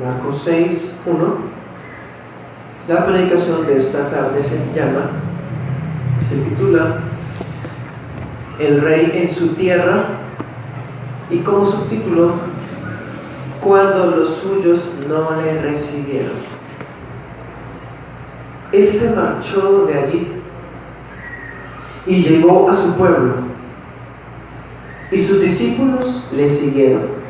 Marcos 6, 1. La predicación de esta tarde se titula El Rey en su tierra, y como subtítulo, Cuando los suyos no le recibieron. Él se marchó de allí y llegó a su pueblo, y sus discípulos le siguieron.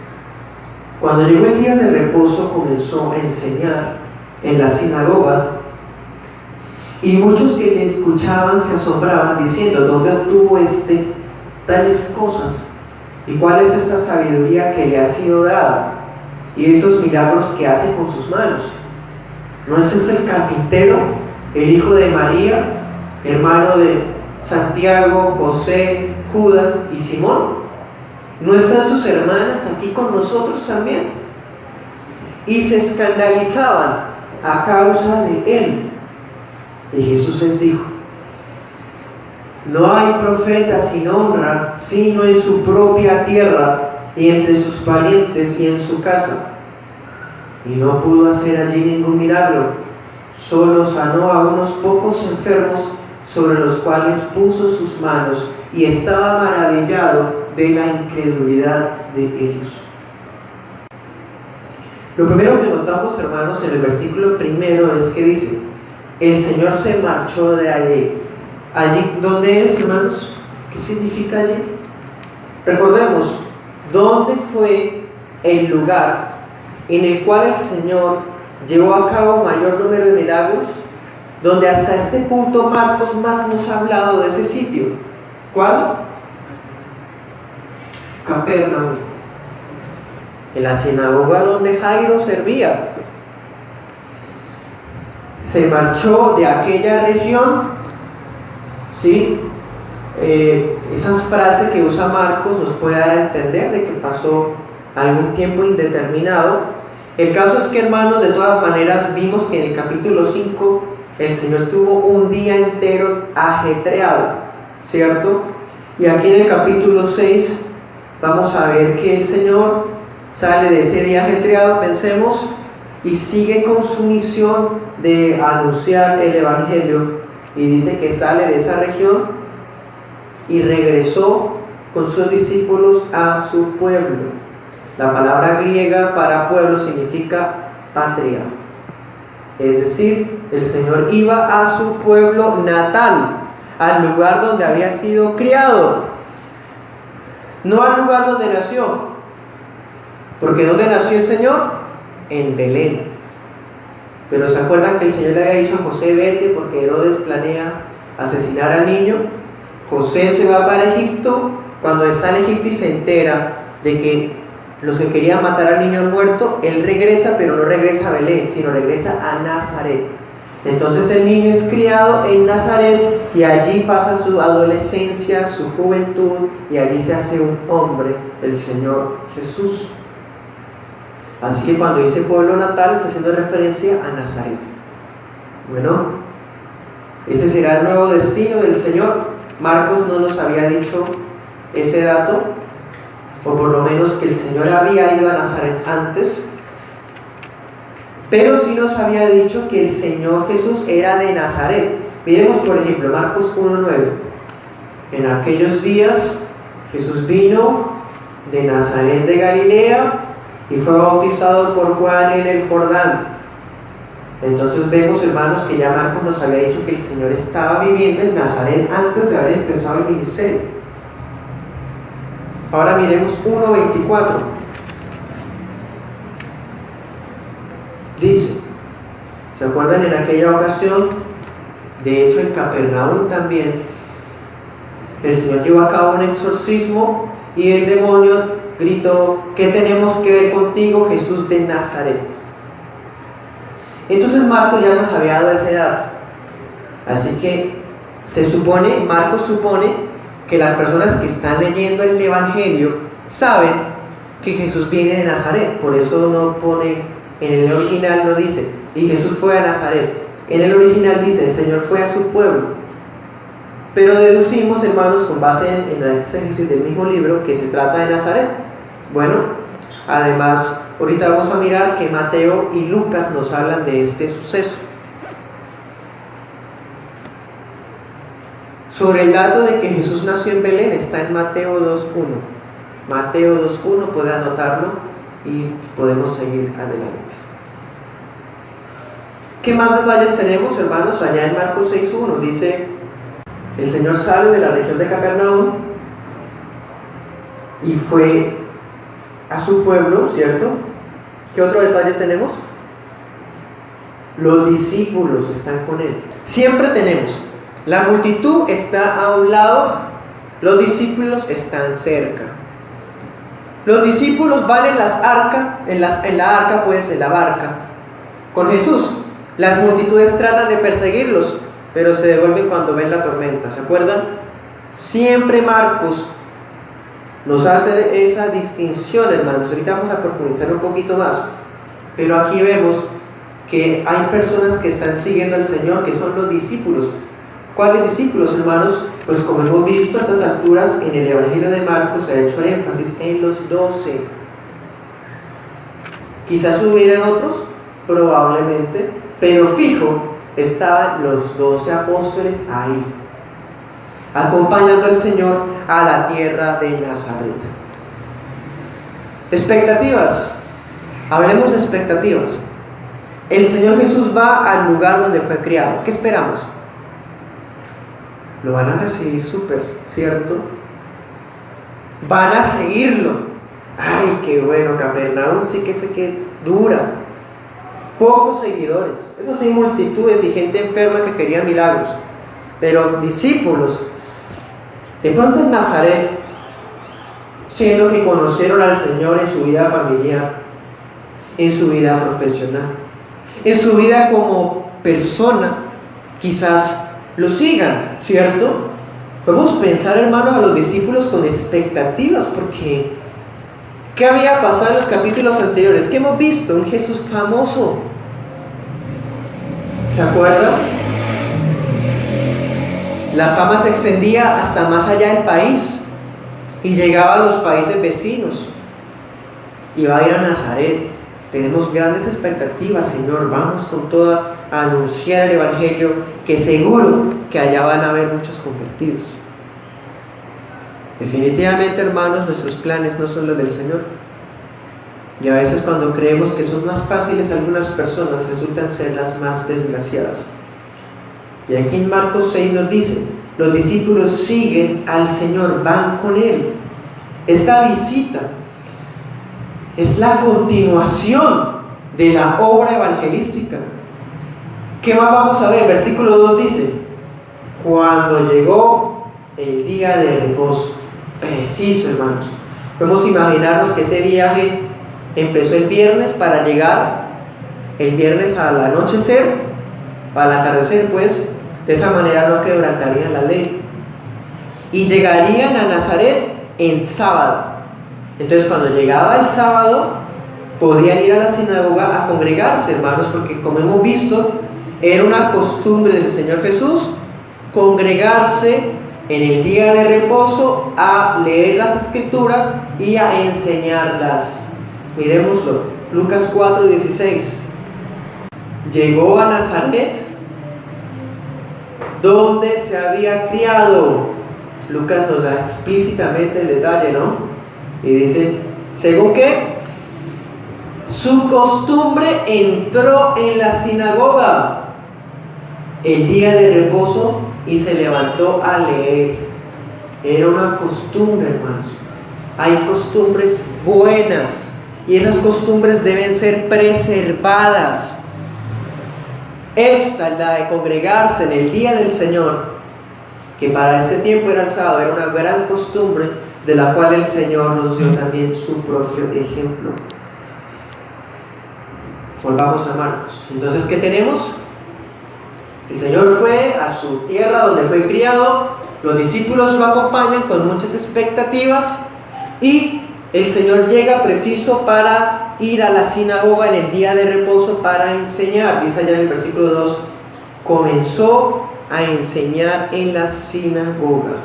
Cuando llegó el día de reposo, comenzó a enseñar en la sinagoga, y muchos que le escuchaban se asombraban, diciendo: ¿dónde obtuvo tales cosas? ¿Y cuál es esta sabiduría que le ha sido dada? Y estos milagros que hace con sus manos. ¿No es este el carpintero, el hijo de María, hermano de Santiago, José, Judas y Simón? ¿No están sus hermanas aquí con nosotros también? Y se escandalizaban a causa de él. Y Jesús les dijo: no hay profeta sin honra, sino en su propia tierra, y entre sus parientes y en su casa. Y no pudo hacer allí ningún milagro, solo sanó a unos pocos enfermos, sobre los cuales puso sus manos, y estaba maravillado de la incredulidad de ellos. Lo primero que notamos, hermanos, en el versículo primero es que dice: el Señor se marchó de allí. ¿Allí dónde es, hermanos? ¿Qué significa allí? Recordemos, ¿dónde fue el lugar en el cual el Señor llevó a cabo mayor número de milagros? Donde hasta este punto Marcos más nos ha hablado de ese sitio. ¿Cuál? Capernaum, en la sinagoga donde Jairo servía. Se marchó de aquella región, ¿sí? Esas frases que usa Marcos nos puede dar a entender de que pasó algún tiempo indeterminado. El caso es que, hermanos, de todas maneras vimos que en el capítulo 5 el Señor tuvo un día entero ajetreado, ¿cierto? Y aquí en el capítulo 6 vamos a ver que el Señor sale de ese día ajetreado, pensemos, y sigue con su misión de anunciar el Evangelio. Y dice que sale de esa región y regresó con sus discípulos a su pueblo. La palabra griega para pueblo significa patria. Es decir, el Señor iba a su pueblo natal, al lugar donde había sido criado, no al lugar donde nació. Porque ¿dónde nació el Señor? En Belén. Pero ¿se acuerdan que el Señor le había dicho a José: vete porque Herodes planea asesinar al niño? José se va para Egipto. Cuando está en Egipto y se entera de que los que querían matar al niño han muerto, él regresa, pero no regresa a Belén, sino regresa a Nazaret. Entonces el niño es criado en Nazaret y allí pasa su adolescencia, su juventud, y allí se hace un hombre, el Señor Jesús. Así que cuando dice pueblo natal está haciendo referencia a Nazaret. Bueno, ese será el nuevo destino del Señor. Marcos no nos había dicho ese dato, o por lo menos que el Señor había ido a Nazaret antes, pero sí nos había dicho que el Señor Jesús era de Nazaret. Miremos por ejemplo Marcos 1:9. En aquellos días Jesús vino de Nazaret de Galilea y fue bautizado por Juan en el Jordán. Entonces vemos, hermanos, que ya Marcos nos había dicho que el Señor estaba viviendo en Nazaret antes de haber empezado el ministerio. Ahora miremos 1:24. Dice, ¿se acuerdan en aquella ocasión? De hecho en Capernaum también el Señor llevó a cabo un exorcismo y el demonio gritó: ¿qué tenemos que ver contigo, Jesús de Nazaret? Entonces Marcos ya nos había dado ese dato. Así que Marcos supone que las personas que están leyendo el Evangelio saben que Jesús viene de Nazaret. Por eso no pone, en el original no dice: y Jesús fue a Nazaret. En el original dice: el Señor fue a su pueblo. Pero deducimos, hermanos, con base en la exégesis del mismo libro, que se trata de Nazaret. Bueno, además ahorita vamos a mirar que Mateo y Lucas nos hablan de este suceso. Sobre el dato de que Jesús nació en Belén, está en Mateo 2.1. Mateo 2.1, puede anotarlo y podemos seguir adelante. ¿Qué más detalles tenemos, hermanos? Allá en Marcos 6.1 dice: el Señor sale de la región de Capernaum y fue a su pueblo, ¿cierto? ¿Qué otro detalle tenemos? Los discípulos están con él. Siempre tenemos, la multitud está a un lado, los discípulos están cerca. Los discípulos van en la barca, con Jesús. Las multitudes tratan de perseguirlos, pero se devuelven cuando ven la tormenta. ¿Se acuerdan? Siempre Marcos nos hace esa distinción, hermanos. Ahorita vamos a profundizar un poquito más. Pero aquí vemos que hay personas que están siguiendo al Señor, que son los discípulos. ¿Cuáles discípulos, hermanos? Pues como hemos visto a estas alturas, en el Evangelio de Marcos se ha hecho énfasis en los 12. Quizás hubieran otros, probablemente, pero fijo, estaban los 12 apóstoles ahí, acompañando al Señor a la tierra de Nazaret. Expectativas. Hablemos de expectativas. El Señor Jesús va al lugar donde fue criado. ¿Qué esperamos? Lo van a recibir súper, ¿cierto? Van a seguirlo. Ay, qué bueno, Capernaum sí que fue que dura. Pocos seguidores. Eso sí, multitudes y gente enferma que quería milagros. Pero discípulos. De pronto en Nazaret, siendo que conocieron al Señor en su vida familiar, en su vida profesional, en su vida como persona, quizás lo sigan, ¿cierto? Podemos pensar, hermanos, a los discípulos con expectativas, porque ¿qué había pasado en los capítulos anteriores? ¿Qué hemos visto? Un Jesús famoso. ¿Se acuerdan? La fama se extendía hasta más allá del país y llegaba a los países vecinos. Iba a ir a Nazaret. Tenemos grandes expectativas, Señor. Vamos con toda a anunciar el Evangelio, que seguro que allá van a haber muchos convertidos. Definitivamente, hermanos, nuestros planes no son los del Señor. Y a veces cuando creemos que son más fáciles, algunas personas resultan ser las más desgraciadas. Y aquí en Marcos 6 nos dice: los discípulos siguen al Señor, van con Él. Esta visita es la continuación de la obra evangelística. ¿Qué más vamos a ver? Versículo 2 dice: cuando llegó el día de reposo. Preciso, hermanos. Podemos imaginarnos que ese viaje empezó el viernes para llegar el viernes al anochecer, al atardecer, pues. De esa manera no quebrantarían la ley. Y llegarían a Nazaret en sábado. Entonces, cuando llegaba el sábado, podían ir a la sinagoga a congregarse, hermanos, porque como hemos visto, era una costumbre del Señor Jesús congregarse en el día de reposo a leer las Escrituras y a enseñarlas. Miremoslo, Lucas 4:16. Llegó a Nazaret, donde se había criado. Lucas nos da explícitamente el detalle, ¿no? Y dice, ¿según qué? Su costumbre entró en la sinagoga el día de reposo y se levantó a leer. Era una costumbre, hermanos. Hay costumbres buenas y esas costumbres deben ser preservadas. Esta es la de congregarse en el día del Señor, que para ese tiempo era el sábado, era una gran costumbre de la cual el Señor nos dio también su propio ejemplo. Volvamos a Marcos. Entonces, ¿qué tenemos? El Señor fue a su tierra donde fue criado, los discípulos lo acompañan con muchas expectativas y el Señor llega preciso para ir a la sinagoga en el día de reposo para enseñar. Dice allá en el versículo 2, comenzó a enseñar en la sinagoga.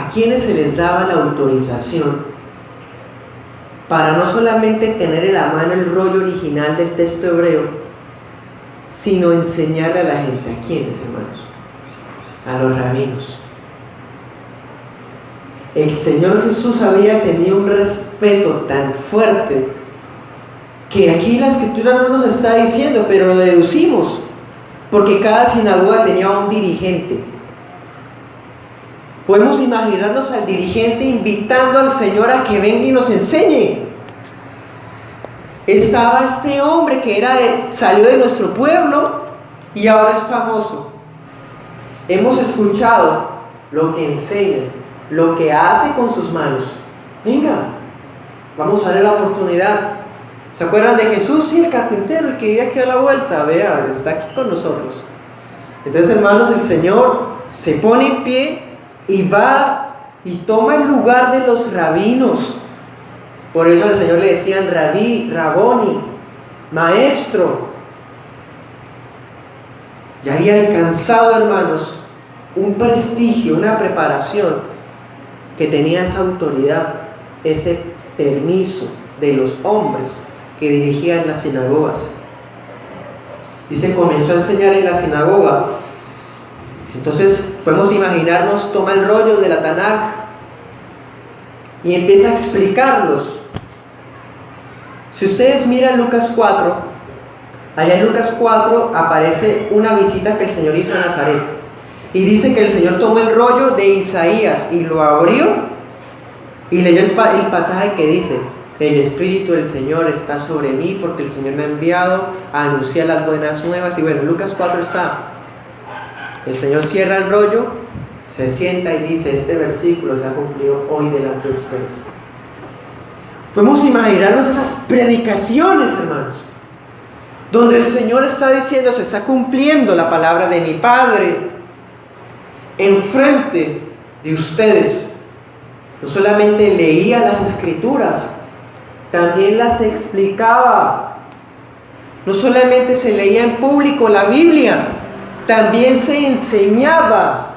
a quienes se les daba la autorización para no solamente tener en la mano el rollo original del texto hebreo, sino enseñarle a la gente. ¿A quiénes, hermanos? A los rabinos. El Señor Jesús había tenido un respeto tan fuerte que aquí la Escritura no nos está diciendo, pero lo deducimos, porque cada sinagoga tenía un dirigente. Podemos imaginarnos al dirigente invitando al Señor a que venga y nos enseñe. Estaba este hombre que salió de nuestro pueblo y ahora es famoso. Hemos escuchado lo que enseña, lo que hace con sus manos. Venga, vamos a darle la oportunidad. ¿Se acuerdan de Jesús? Sí, el carpintero, el que vive aquí a la vuelta. Vea, está aquí con nosotros. Entonces, hermanos, el Señor se pone en pie y va y toma el lugar de los rabinos. Por eso al Señor le decían rabí, raboni, maestro. Ya había alcanzado, hermanos, un prestigio, una preparación que tenía esa autoridad, ese permiso de los hombres que dirigían las sinagogas. Dice, comenzó a enseñar en la sinagoga. Entonces podemos imaginarnos, toma el rollo de la Tanaj y empieza a explicarlos. Si ustedes miran Lucas 4, allá en Lucas 4 aparece una visita que el Señor hizo a Nazaret. Y dice que el Señor tomó el rollo de Isaías y lo abrió y leyó el pasaje que dice: el Espíritu del Señor está sobre mí porque el Señor me ha enviado a anunciar las buenas nuevas. Y bueno, Lucas 4 está. El Señor cierra el rollo, se sienta y dice: este versículo se ha cumplido hoy delante de ustedes. Podemos imaginarnos esas predicaciones, hermanos, donde el Señor está diciendo: se está cumpliendo la palabra de mi Padre enfrente de ustedes. No solamente leía las Escrituras, también las explicaba. No solamente se leía en público la Biblia, también se enseñaba.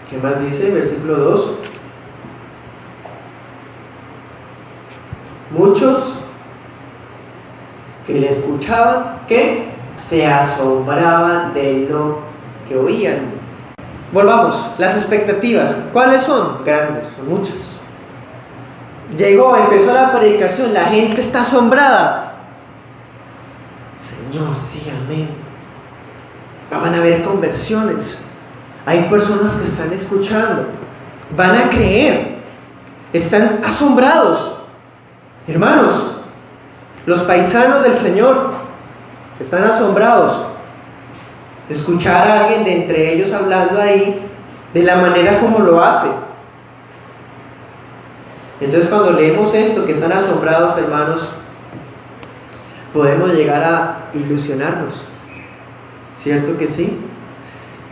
¿Qué más dice? Versículo 2. Muchos que le escuchaban, ¿qué? Se asombraban de lo que oían. Volvamos, las expectativas, ¿cuáles son? Grandes, son muchas. Empezó la predicación, la gente está asombrada. Señor, sí, amén. Van a haber conversiones. Hay personas que están escuchando, van a creer, están asombrados. Hermanos, los paisanos del Señor están asombrados de escuchar a alguien de entre ellos hablando ahí de la manera como lo hace. Entonces, cuando leemos esto, que están asombrados, hermanos, podemos llegar a ilusionarnos. ¿Cierto que sí?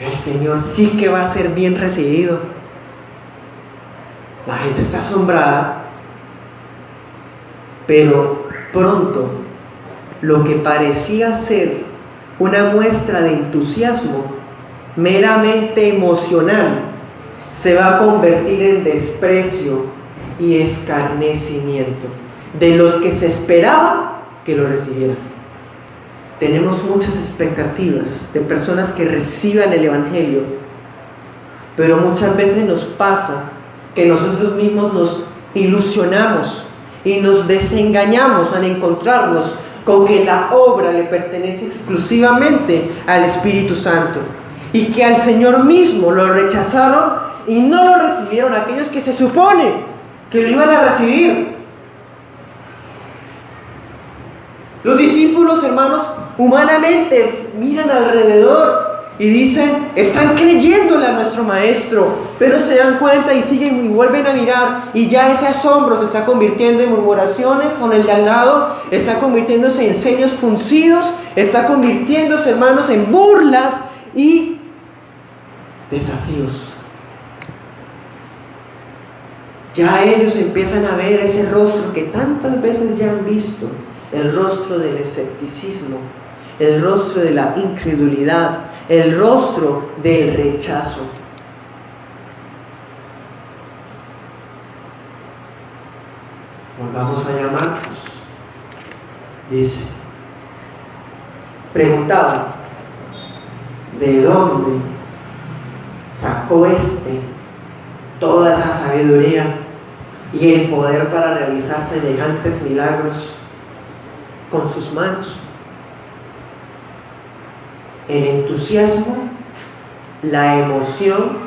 El Señor sí que va a ser bien recibido. La gente está asombrada, pero pronto lo que parecía ser una muestra de entusiasmo meramente emocional se va a convertir en desprecio y escarnecimiento de los que se esperaba que lo recibieran. Tenemos muchas expectativas de personas que reciban el Evangelio, pero muchas veces nos pasa que nosotros mismos nos ilusionamos y nos desengañamos al encontrarnos con que la obra le pertenece exclusivamente al Espíritu Santo y que al Señor mismo lo rechazaron y no lo recibieron aquellos que se supone que lo iban a recibir. Los discípulos, hermanos, humanamente miran alrededor y dicen: están creyéndole a nuestro maestro, pero se dan cuenta y siguen y vuelven a mirar, y ya ese asombro se está convirtiendo en murmuraciones con el de al lado, está convirtiéndose en ceños fruncidos, está convirtiéndose, hermanos, en burlas y desafíos. Ya ellos empiezan a ver ese rostro que tantas veces ya han visto, el rostro del escepticismo, el rostro de la incredulidad, el rostro del rechazo. Volvamos allá a Marcos. Dice, preguntaba, ¿de dónde sacó toda esa sabiduría y el poder para realizar semejantes milagros con sus manos? El entusiasmo, la emoción,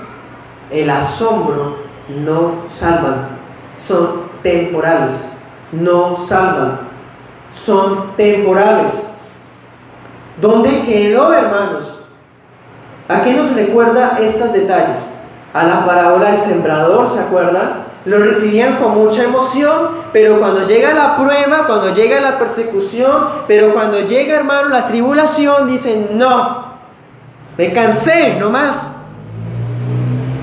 el asombro no salvan, son temporales, no salvan, son temporales. ¿Dónde quedó, hermanos? ¿A qué nos recuerda estos detalles? A la parábola del sembrador, ¿se acuerdan? Lo recibían con mucha emoción, pero cuando llega la prueba, cuando llega la persecución, pero cuando llega, hermano, la tribulación, dicen, no, me cansé, no más.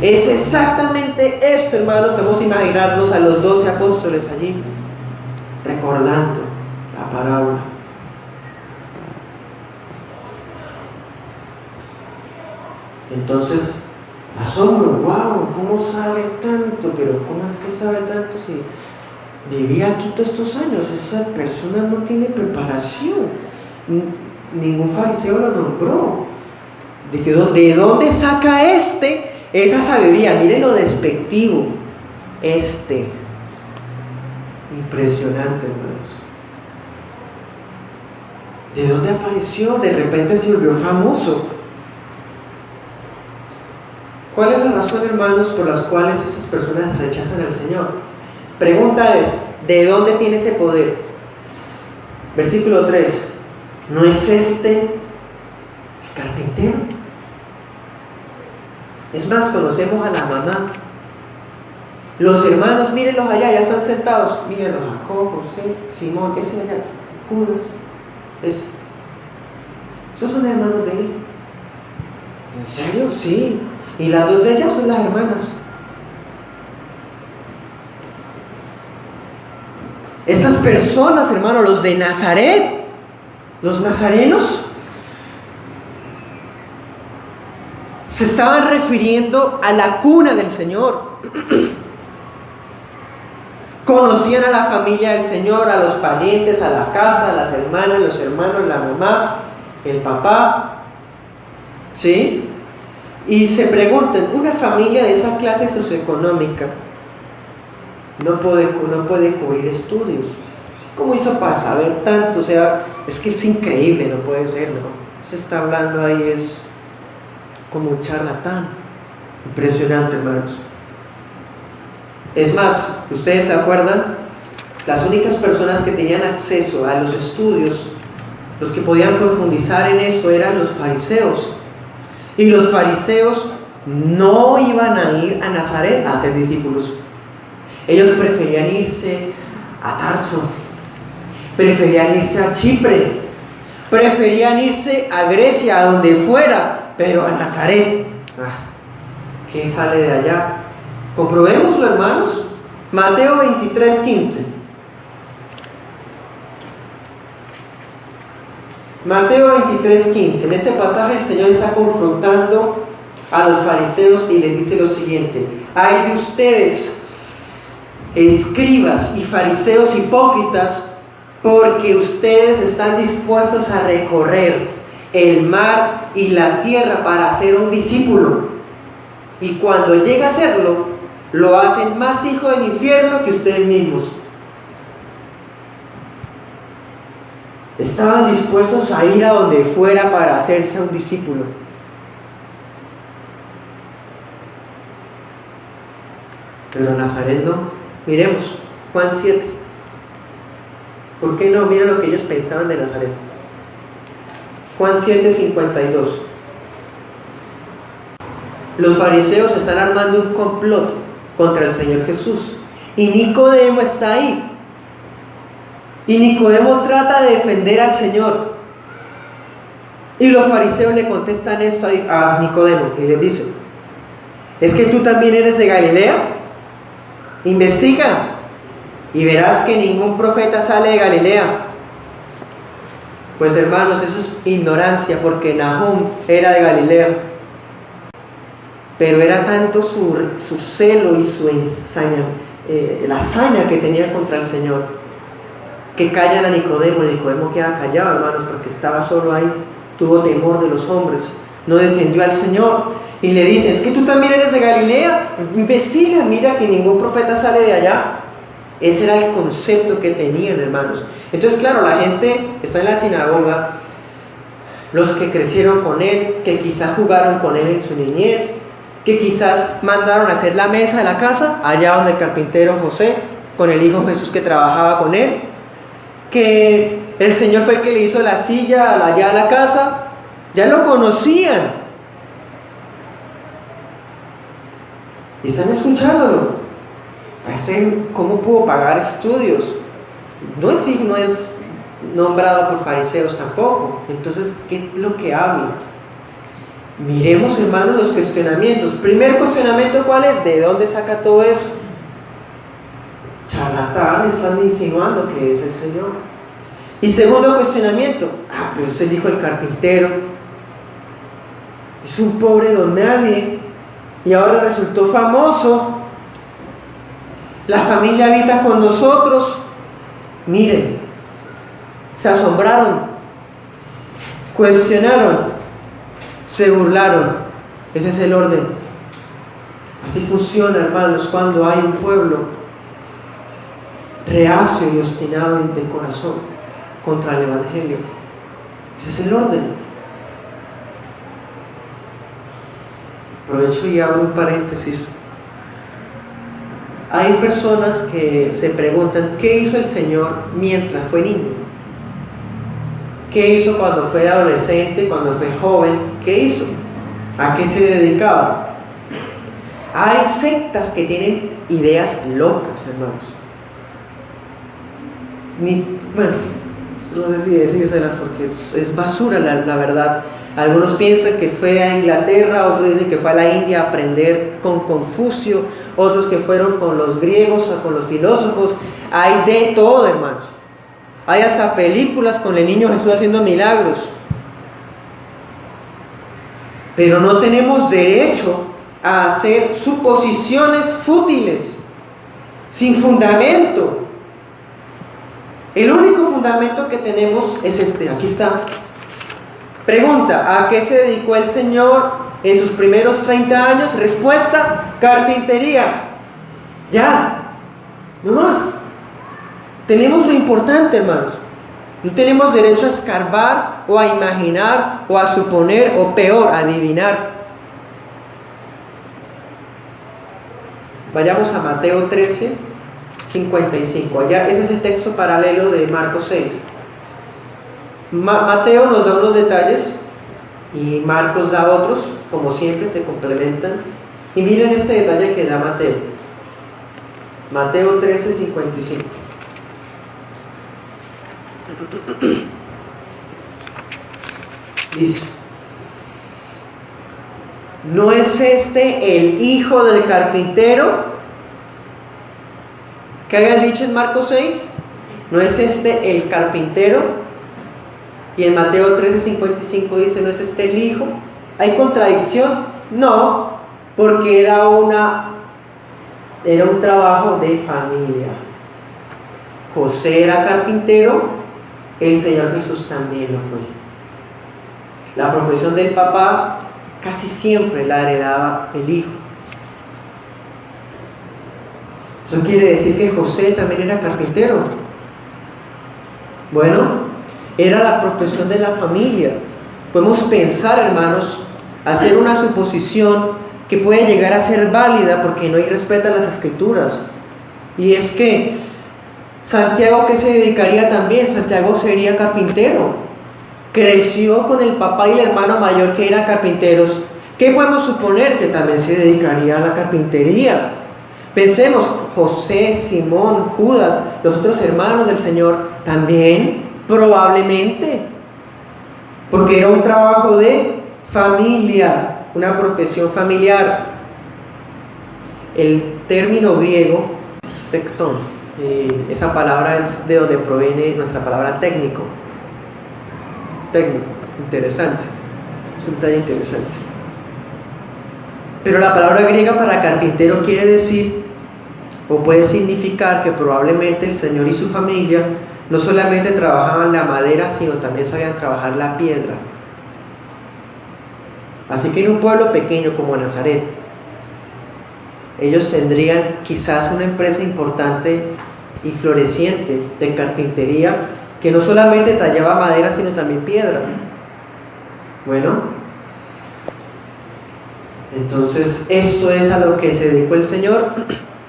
Es exactamente esto, hermanos. Podemos imaginarnos a los 12 apóstoles allí, recordando la parábola. Entonces, asombro, wow, ¿cómo sabe tanto? Pero ¿cómo es que sabe tanto si vivía aquí todos estos años? Esa persona no tiene preparación. Ningún fariseo lo nombró. ¿De dónde saca esa sabiduría? Miren lo despectivo. Impresionante, hermanos. ¿De dónde apareció? De repente se volvió famoso. ¿Cuál es la razón, hermanos, por las cuales esas personas rechazan al Señor? Pregunta es, ¿de dónde tiene ese poder? Versículo 3. ¿No es el carpintero? Es más, conocemos a la mamá. Los hermanos, mírenlos allá, ya están sentados. Mírenlos, Jacob, José, Simón, ese allá, Judas. Esos son hermanos de él. ¿En serio? Sí. Y las dos de ellas son las hermanas. Estas personas, hermanos, los de Nazaret, los nazarenos, se estaban refiriendo a la cuna del Señor. Conocían a la familia del Señor, a los parientes, a la casa, a las hermanas, los hermanos, la mamá, el papá. ¿Sí? Y se preguntan, una familia de esa clase socioeconómica no puede cubrir estudios. ¿Cómo hizo para saber tanto? O sea, es que es increíble, no puede ser, ¿no? Se está hablando ahí, es como un charlatán. Impresionante, hermanos. Es más, ¿ustedes se acuerdan? Las únicas personas que tenían acceso a los estudios, los que podían profundizar en esto, eran los fariseos. Y los fariseos no iban a ir a Nazaret a ser discípulos. Ellos preferían irse a Tarso, preferían irse a Chipre, preferían irse a Grecia, a donde fuera, pero a Nazaret. ¿Qué sale de allá? Comprobémoslo, hermanos. Mateo 23:15. Mateo 23:15. En ese pasaje el Señor está confrontando a los fariseos y les dice lo siguiente: ay de ustedes, escribas y fariseos hipócritas, porque ustedes están dispuestos a recorrer el mar y la tierra para hacer un discípulo, y cuando llega a serlo, lo hacen más hijo del infierno que ustedes mismos. Estaban dispuestos a ir a donde fuera para hacerse un discípulo. Pero Nazaret no. Miremos Juan 7. ¿Por qué no? Mira lo que ellos pensaban de Nazaret. Juan 7:52. Los fariseos están armando un complot contra el Señor Jesús. Y Nicodemo está ahí. Y Nicodemo trata de defender al Señor. Y los fariseos le contestan esto a Nicodemo y le dicen: ¿es que tú también eres de Galilea? Investiga y verás que ningún profeta sale de Galilea. Pues hermanos, eso es ignorancia, porque Nahum era de Galilea. Pero era tanto su celo y su la hazaña que tenía contra el Señor, que callan a Nicodemo. Nicodemo queda callado, hermanos, porque estaba solo ahí. Tuvo temor de los hombres, no defendió al Señor. Y le dicen: es que tú también eres de Galilea, investiga, mira que ningún profeta sale de allá. Ese era el concepto que tenían, hermanos. Entonces, claro, la gente está en la sinagoga, los que crecieron con él, que quizás jugaron con él en su niñez, que quizás mandaron a hacer la mesa de la casa, allá donde el carpintero José, con el hijo Jesús que trabajaba con él, que el Señor fue el que le hizo la silla allá a la casa, ya lo conocían. Y están escuchándolo. ¿Cómo pudo pagar estudios? No es nombrado por fariseos tampoco. Entonces, ¿qué es lo que habla? Miremos, hermanos, los cuestionamientos. Primer cuestionamiento, ¿cuál es? ¿De dónde saca todo eso? Charlatán, están insinuando que es el Señor. Y segundo cuestionamiento, pero es el hijo del carpintero, es un pobre don nadie y ahora resultó famoso. La familia habita con nosotros. Miren, se asombraron, cuestionaron, se burlaron. Ese es el orden. Así funciona, hermanos, cuando hay un pueblo reacio y obstinado de corazón contra el Evangelio. Ese es el orden. Aprovecho y abro un paréntesis. Hay personas que se preguntan: ¿qué hizo el Señor mientras fue niño? ¿Qué hizo cuando fue adolescente, cuando fue joven? ¿Qué hizo? ¿A qué se dedicaba? Hay sectas que tienen ideas locas, hermanos. No sé si decírselas porque es basura la verdad. Algunos piensan que fue a Inglaterra, otros dicen que fue a la India a aprender con Confucio, otros que fueron con los griegos o con los filósofos. Hay de todo, hermanos. Hay hasta películas con el niño Jesús haciendo milagros. Pero no tenemos derecho a hacer suposiciones fútiles, sin fundamento. El único fundamento que tenemos es este, aquí está. Pregunta: ¿a qué se dedicó el Señor en sus primeros 30 años? Respuesta: carpintería. Ya, no más. Tenemos lo importante, hermanos. No tenemos derecho a escarbar o a imaginar o a suponer o peor, a adivinar. Vayamos a Mateo 13, 55. Allá, ese es el texto paralelo de Marcos 6. Mateo nos da unos detalles y Marcos da otros, como siempre se complementan. Y miren este detalle que da Mateo. Mateo 13, 55. Dice: ¿no es este el hijo del carpintero? ¿Qué habían dicho en Marcos 6? ¿No es este el carpintero? Y en Mateo 13:55 dice: ¿no es este el hijo? ¿Hay contradicción? No, porque era un trabajo de familia. José era carpintero, el Señor Jesús también lo fue. La profesión del papá casi siempre la heredaba el hijo. Eso quiere decir que José también era carpintero. Bueno, era la profesión de la familia. Podemos pensar, hermanos, hacer una suposición que puede llegar a ser válida porque no irrespeta las Escrituras. Y es que Santiago, ¿qué se dedicaría también? Santiago sería carpintero. Creció con el papá y el hermano mayor que eran carpinteros. ¿Qué podemos suponer? Que también se dedicaría a la carpintería. Pensemos: José, Simón, Judas, los otros hermanos del Señor, también probablemente, porque era un trabajo de familia, una profesión familiar. El término griego stectón, esa palabra es de donde proviene nuestra palabra técnico. técnico, interesante, es un detalle interesante. Pero la palabra griega para carpintero quiere decir, o puede significar, que probablemente el Señor y su familia no solamente trabajaban la madera, sino también sabían trabajar la piedra. Así que en un pueblo pequeño como Nazaret, ellos tendrían quizás una empresa importante y floreciente de carpintería que no solamente tallaba madera, sino también piedra. Bueno, entonces esto es a lo que se dedicó el Señor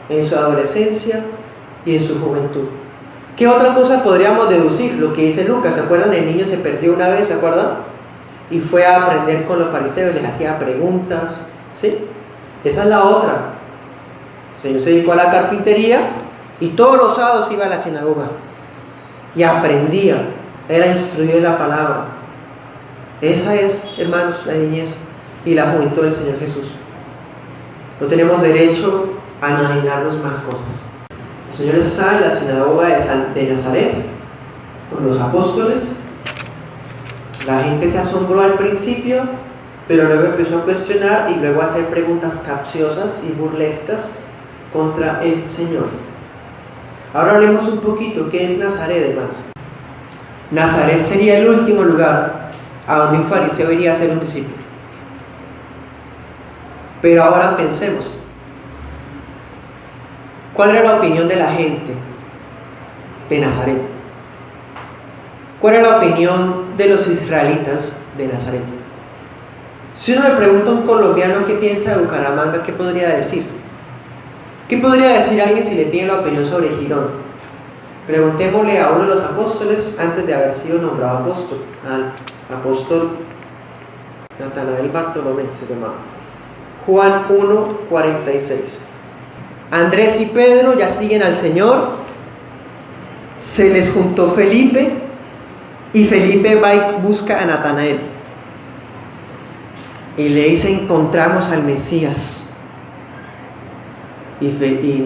en su adolescencia y en su juventud. ¿Qué otra cosa podríamos deducir? Lo que dice Lucas, ¿se acuerdan? El niño se perdió una vez, ¿se acuerdan? Y fue a aprender con los fariseos, les hacía preguntas, ¿sí? Esa es la otra. El Señor se dedicó a la carpintería y todos los sábados iba a la sinagoga y aprendía, era instruido en la palabra. Esa es, hermanos, la niñez y la juventud del Señor Jesús. No tenemos derecho a imaginarnos más cosas. El Señor está en la sinagoga de Nazaret con los apóstoles. La gente se asombró al principio, pero luego empezó a cuestionar y luego a hacer preguntas capciosas y burlescas contra el Señor. Ahora hablemos un poquito, ¿qué es Nazaret, hermanos? Nazaret sería el último lugar a donde un fariseo iría a ser un discípulo. Pero ahora pensemos, ¿cuál era la opinión de la gente de Nazaret? ¿Cuál era la opinión de los israelitas de Nazaret? Si uno le pregunta a un colombiano qué piensa de Bucaramanga, ¿qué podría decir? ¿Qué podría decir alguien si le pide la opinión sobre Girón? Preguntémosle a uno de los apóstoles antes de haber sido nombrado apóstol, al apóstol Natanael Bartolomé se llamaba. Juan 1:46. Andrés y Pedro ya siguen al Señor. Se les juntó Felipe y Felipe va y busca a Natanael y le dice: encontramos al Mesías. Y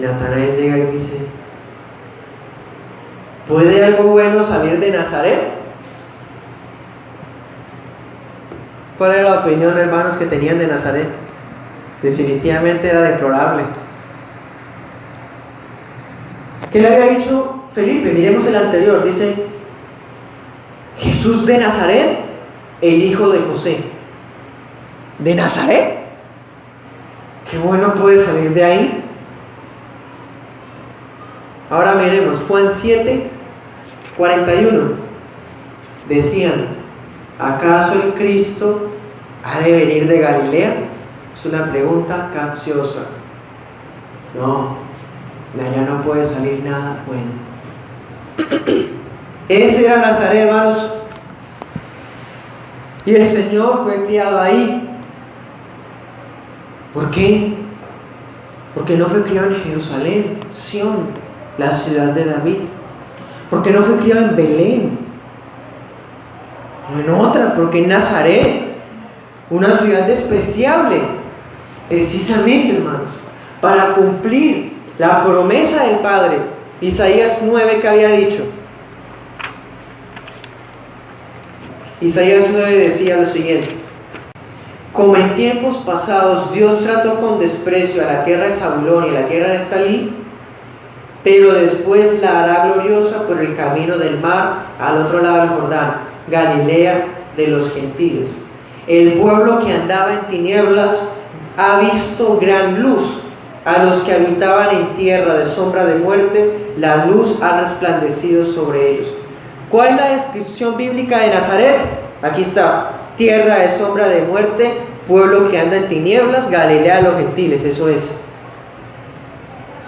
Natanael llega y dice: ¿puede algo bueno salir de Nazaret? ¿Cuál era la opinión, hermanos, que tenían de Nazaret? Definitivamente era deplorable. ¿Qué le había dicho Felipe? Miremos el anterior. Dice: Jesús de Nazaret, el hijo de José. ¿De Nazaret? ¿Qué bueno puede salir de ahí? Ahora miremos Juan 7:41. Decían: ¿acaso el Cristo ha de venir de Galilea? Es una pregunta capciosa. No, de allá no puede salir nada bueno. Ese era Nazaret, hermanos. Y el Señor fue criado ahí. ¿Por qué? Porque no fue criado en Jerusalén, Sión, la ciudad de David. Porque no fue criado en Belén, no en otra, porque en Nazaret, una ciudad despreciable, precisamente, hermanos, para cumplir la promesa del Padre. Isaías 9, que había dicho. Isaías 9 decía lo siguiente: como en tiempos pasados Dios trató con desprecio a la tierra de Zabulón y a la tierra de Neftalí, pero después la hará gloriosa por el camino del mar al otro lado del Jordán, Galilea de los gentiles. El pueblo que andaba en tinieblas ha visto gran luz. A los que habitaban en tierra de sombra de muerte, la luz ha resplandecido sobre ellos. ¿Cuál es la descripción bíblica de Nazaret? Aquí está: tierra de sombra de muerte, pueblo que anda en tinieblas, Galilea de los gentiles. Eso es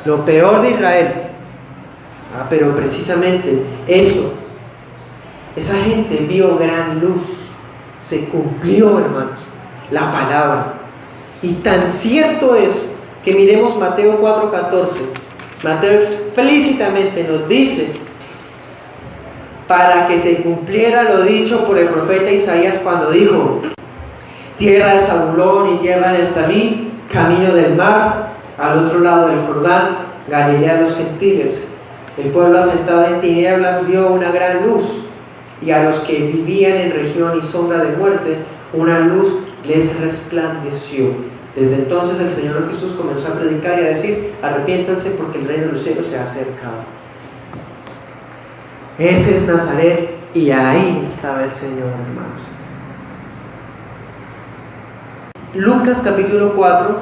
lo peor de Israel. Pero precisamente eso, esa gente vio gran luz. Se cumplió, hermanos, la palabra. Y tan cierto es que miremos Mateo 4:14. Mateo explícitamente nos dice: para que se cumpliera lo dicho por el profeta Isaías cuando dijo: tierra de Zabulón y tierra de Neftalí, camino del mar, al otro lado del Jordán, Galilea de los gentiles. El pueblo asentado en tinieblas vio una gran luz. y a los que vivían en región y sombra de muerte, una luz les resplandeció. Desde entonces el Señor Jesús comenzó a predicar y a decir: arrepiéntanse porque el reino de los cielos se ha acercado. Ese es Nazaret, y ahí estaba el Señor, hermanos. Lucas capítulo 4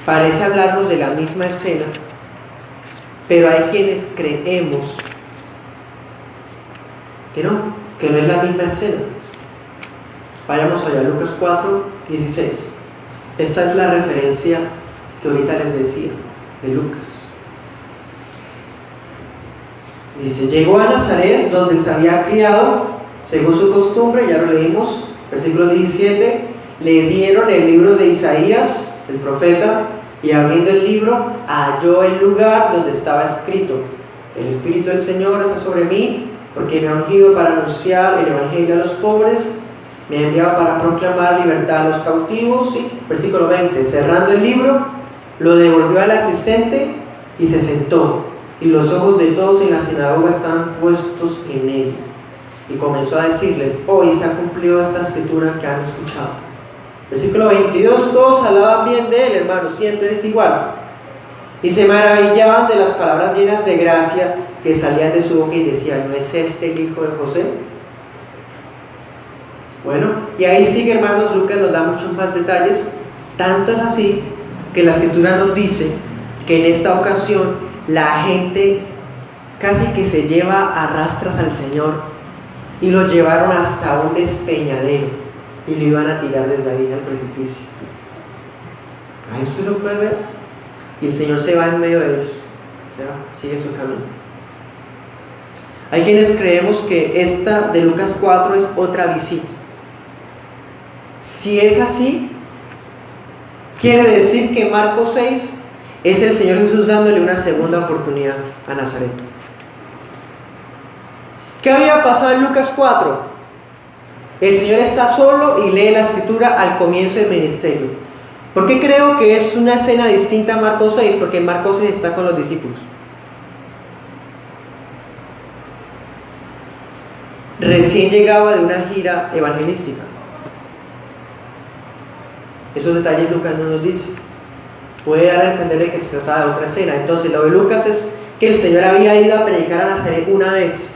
parece hablarnos de la misma escena, pero hay quienes creemos que no es la misma escena. Vayamos allá, Lucas 4, 16. Esta es la referencia que ahorita les decía de Lucas. Dice: llegó a Nazaret, donde se había criado, según su costumbre, ya lo leímos, versículo 17, le dieron el libro de Isaías, el profeta, y abriendo el libro, halló el lugar donde estaba escrito: el Espíritu del Señor está sobre mí, porque me ha ungido para anunciar el evangelio a los pobres, me ha enviado para proclamar libertad a los cautivos. ¿Sí? Versículo 20, cerrando el libro, lo devolvió al asistente y se sentó, y los ojos de todos en la sinagoga estaban puestos en él. Y comenzó a decirles: hoy se ha cumplido esta escritura que han escuchado. Versículo 22, todos hablaban bien de él, hermanos, siempre es igual. Y se maravillaban de las palabras llenas de gracia que salían de su boca y decían: ¿no es este el hijo de José? Bueno, y ahí sigue, hermanos. Lucas nos da muchos más detalles. Tanto es así que la escritura nos dice que en esta ocasión la gente casi que se lleva a rastras al Señor y lo llevaron hasta un despeñadero y lo iban a tirar desde ahí al precipicio. Ahí usted lo puede ver. Y el Señor se va en medio de ellos, se va, sigue su camino. Hay quienes creemos que esta de Lucas 4 es otra visita. Si es así, quiere decir que Marcos 6 es el Señor Jesús dándole una segunda oportunidad a Nazaret. ¿Qué había pasado en Lucas 4? El Señor está solo y lee la escritura al comienzo del ministerio. ¿Por qué creo que es una escena distinta a Marcos 6? Porque en Marcos 6 está con los discípulos. Recién llegaba de una gira evangelística. Esos detalles Lucas no nos dice. Puede dar a entender de que se trataba de otra escena. Entonces lo de Lucas es que el Señor había ido a predicar a Nazaret una vez,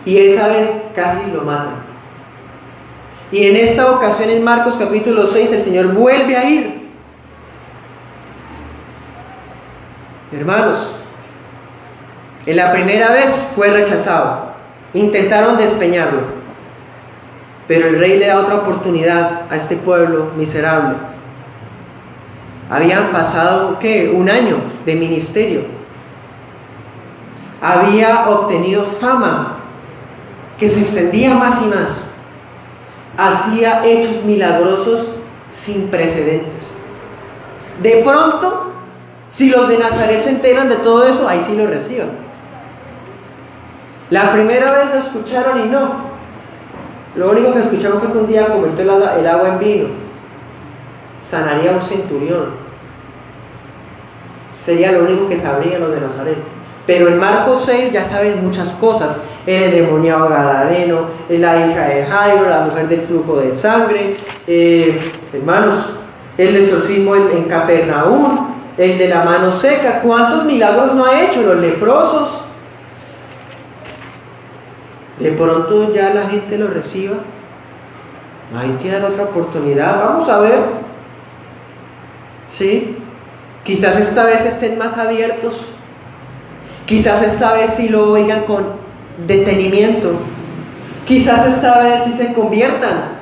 y esa vez casi lo matan. Y en esta ocasión, en Marcos capítulo 6, el Señor vuelve a ir. Hermanos, en la primera vez fue rechazado. Intentaron despeñarlo, pero el rey le da otra oportunidad a este pueblo miserable. Habían pasado, un año de ministerio. Había obtenido fama que se extendía más y más. Hacía hechos milagrosos sin precedentes. De pronto, si los de Nazaret se enteran de todo eso, ahí sí lo reciban. La primera vez lo escucharon y no. Lo único que escucharon fue que un día convirtió el agua en vino. Sanaría a un centurión. Sería lo único que sabrían los de Nazaret. Pero en Marcos 6 ya saben muchas cosas. El endemoniado gadareno, la hija de Jairo, la mujer del flujo de sangre, hermanos, el exorcismo en Capernaum, el de la mano seca. ¿Cuántos milagros no ha hecho? Los leprosos. De pronto ya la gente lo reciba. Hay que dar otra oportunidad. Vamos a ver. ¿Sí? Quizás esta vez estén más abiertos. Quizás esta vez sí lo oigan con detenimiento. Quizás esta vez sí se conviertan.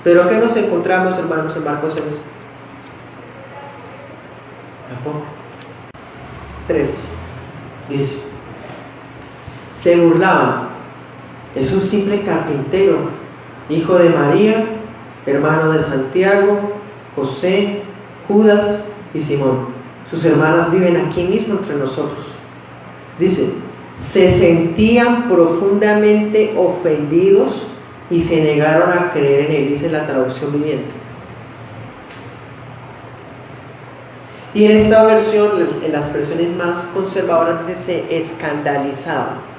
Pero ¿qué nos encontramos, hermanos, en Marcos 6? Tampoco. 3. Dice: se burlaban. Es un simple carpintero, hijo de María, hermano de Santiago, José, Judas y Simón. Sus hermanas viven aquí mismo entre nosotros. Dice: se sentían profundamente ofendidos y se negaron a creer en él, dice la traducción viviente. Y en esta versión, en las versiones más conservadoras, dice: se escandalizaban.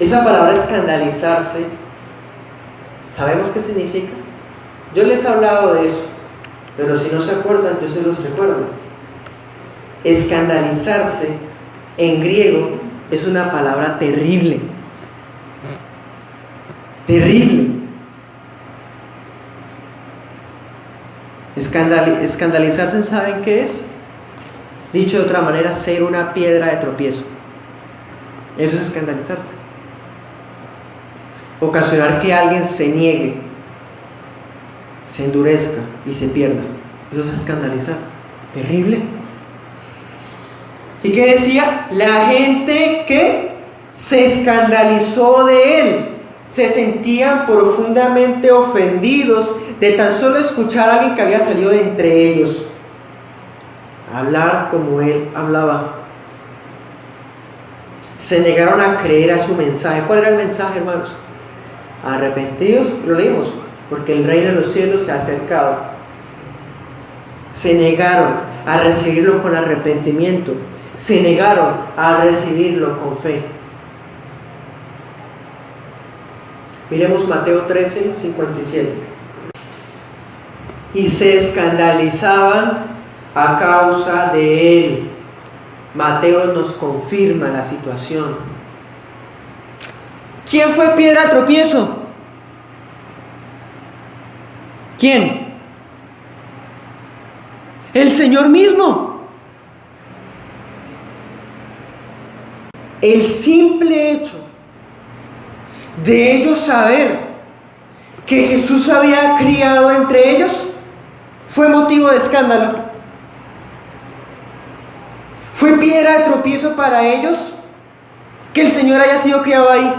Esa palabra escandalizarse, ¿sabemos qué significa? Yo les he hablado de eso, pero si no se acuerdan, yo se los recuerdo. Escandalizarse en griego es una palabra terrible. Terrible. Escandalizarse, ¿saben qué es? Dicho de otra manera, ser una piedra de tropiezo. Eso es escandalizarse. Ocasionar que alguien se niegue, se endurezca y se pierda. Eso es escandalizar. Terrible. ¿Y qué decía? La gente que se escandalizó de él, se sentían profundamente ofendidos de tan solo escuchar a alguien que había salido de entre ellos, hablar como él hablaba. Se negaron a creer a su mensaje. ¿Cuál era el mensaje, hermanos? Arrepentidos, lo leímos, porque el reino de los cielos se ha acercado. Se negaron a recibirlo con arrepentimiento. Se negaron a recibirlo con fe. Miremos Mateo 13, 57. Y se escandalizaban a causa de él. Mateo nos confirma la situación. ¿Quién fue piedra de tropiezo? ¿Quién? El Señor mismo. El simple hecho de ellos saber que Jesús había criado entre ellos fue motivo de escándalo. Fue piedra de tropiezo para ellos que el Señor haya sido criado ahí.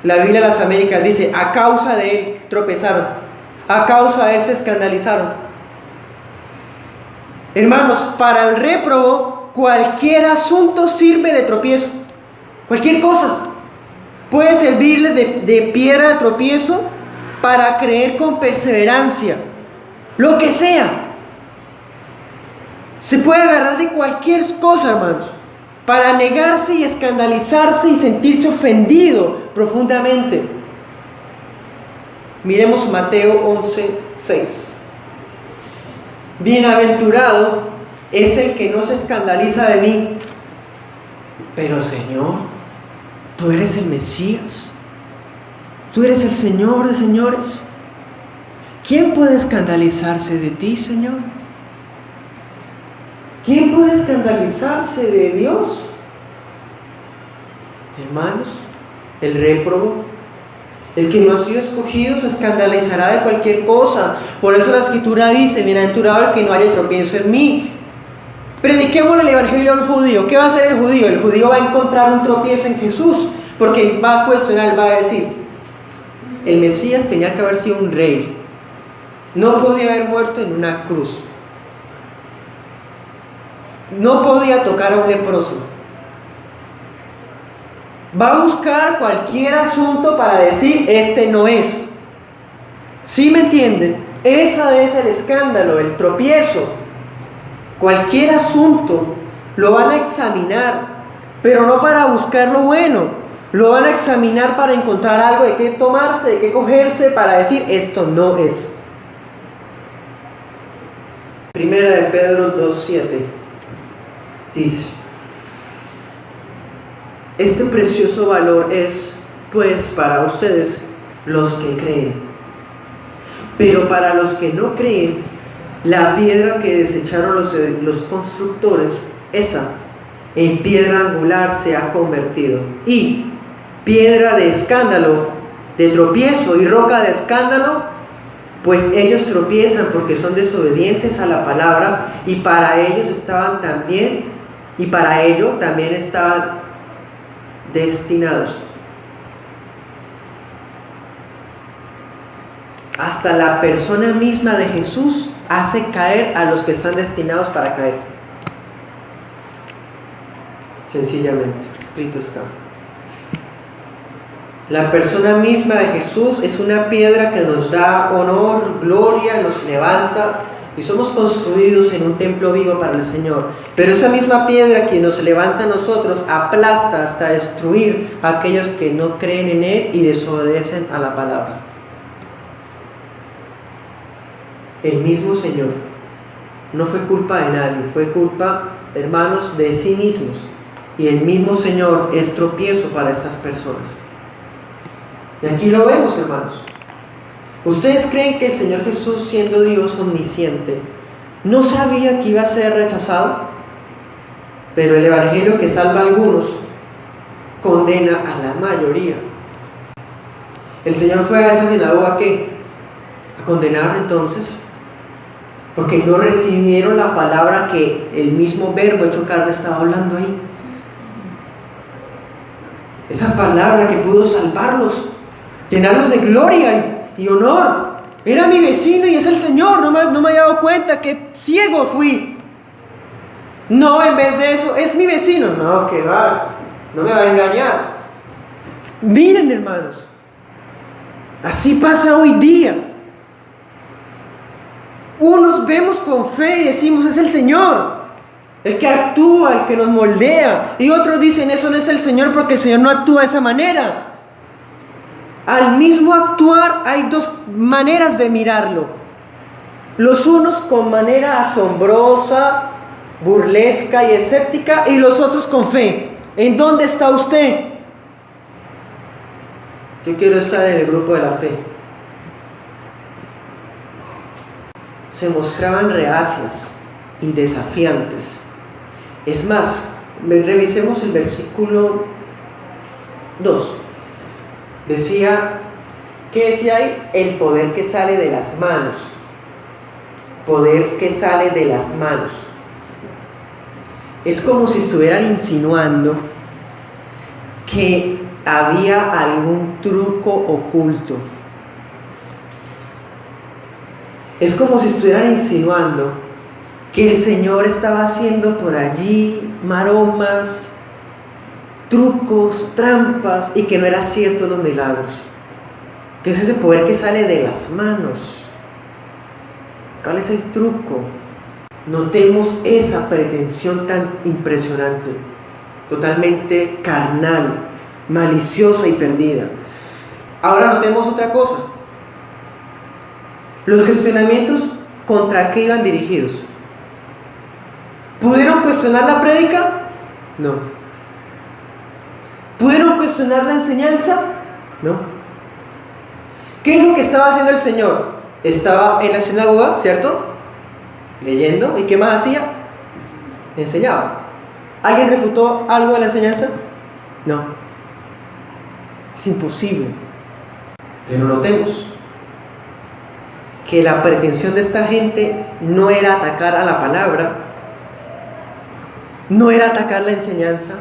La Biblia de las Américas dice: a causa de él tropezaron, a causa de él se escandalizaron. Hermanos, para el réprobo cualquier asunto sirve de tropiezo. Cualquier cosa puede servirles de piedra de tropiezo para creer con perseverancia. Lo que sea. Se puede agarrar de cualquier cosa, hermanos, para negarse y escandalizarse y sentirse ofendido profundamente. Miremos Mateo 11, 6. Bienaventurado es el que no se escandaliza de mí. Pero Señor, tú eres el Mesías. Tú eres el Señor de señores. ¿Quién puede escandalizarse de ti, Señor? ¿Quién puede escandalizarse de Dios? Hermanos, el réprobo, el que no ha sido escogido, se escandalizará de cualquier cosa. Por eso la Escritura dice: bienaventurado el que no haya tropiezo en mí. Prediquémosle el evangelio al judío. ¿Qué va a hacer el judío? El judío va a encontrar un tropiezo en Jesús, porque va a cuestionar, va a decir: el Mesías tenía que haber sido un rey, no podía haber muerto en una cruz, no podía tocar a un leproso. Va a buscar cualquier asunto para decir: este no es. ¿Sí me entienden? Ese es el escándalo, el tropiezo. Cualquier asunto lo van a examinar, pero no para buscar lo bueno. Lo van a examinar para encontrar algo de qué tomarse, de qué cogerse, para decir: esto no es. Primera de Pedro 2:7 dice: este precioso valor es, pues, para ustedes los que creen. Pero para los que no creen, la piedra que desecharon los constructores, esa en piedra angular se ha convertido, y piedra de escándalo, de tropiezo y roca de escándalo, pues ellos tropiezan porque son desobedientes a la palabra, y para ello también estaban destinados. Hasta la persona misma de Jesús hace caer a los que están destinados para caer. Sencillamente, escrito está. La persona misma de Jesús es una piedra que nos da honor, gloria, nos levanta, y somos construidos en un templo vivo para el Señor. Pero esa misma piedra que nos levanta a nosotros aplasta hasta destruir a aquellos que no creen en Él y desobedecen a la palabra. El mismo Señor. No fue culpa de nadie, fue culpa, hermanos, de sí mismos. Y el mismo Señor es tropiezo para estas personas. Y aquí lo vemos, hermanos. ¿Ustedes creen que el Señor Jesús, siendo Dios omnisciente, no sabía que iba a ser rechazado? Pero el evangelio que salva a algunos condena a la mayoría. El Señor fue a esa sinagoga ¿a qué? A condenar entonces, porque no recibieron la palabra que el mismo Verbo hecho carne estaba hablando ahí. Esa palabra que pudo salvarlos, llenarlos de gloria y honor. Era mi vecino y es el Señor. No me había dado cuenta que ciego fui. No, en vez de eso, es mi vecino. No, que va, no me va a engañar. Miren, hermanos, así pasa hoy día. Unos vemos con fe y decimos, es el Señor, el que actúa, el que nos moldea. Y otros dicen, eso no es el Señor porque el Señor no actúa de esa manera. Al mismo actuar hay dos maneras de mirarlo. Los unos con manera asombrosa, burlesca y escéptica, y los otros con fe. ¿En dónde está usted? Yo quiero estar en el grupo de la fe. Se mostraban reacias y desafiantes. Es más, revisemos el versículo 2. Decía, ¿qué decía ahí? El poder que sale de las manos. Poder que sale de las manos. Es como si estuvieran insinuando que había algún truco oculto. Es como si estuvieran insinuando que el Señor estaba haciendo por allí maromas, trucos, trampas, y que no era cierto los milagros. ¿Qué es ese poder que sale de las manos? ¿Cuál es el truco? Notemos esa pretensión tan impresionante, totalmente carnal, maliciosa y perdida. Ahora notemos otra cosa. Los cuestionamientos, ¿contra qué iban dirigidos? ¿Pudieron cuestionar la prédica? No. ¿Pudieron cuestionar la enseñanza? No. ¿Qué es lo que estaba haciendo el Señor? Estaba en la sinagoga, ¿cierto? Leyendo. ¿Y qué más hacía? Enseñaba. ¿Alguien refutó algo de la enseñanza? No. Es imposible. Pero notemos que la pretensión de esta gente no era atacar a la palabra, no era atacar la enseñanza.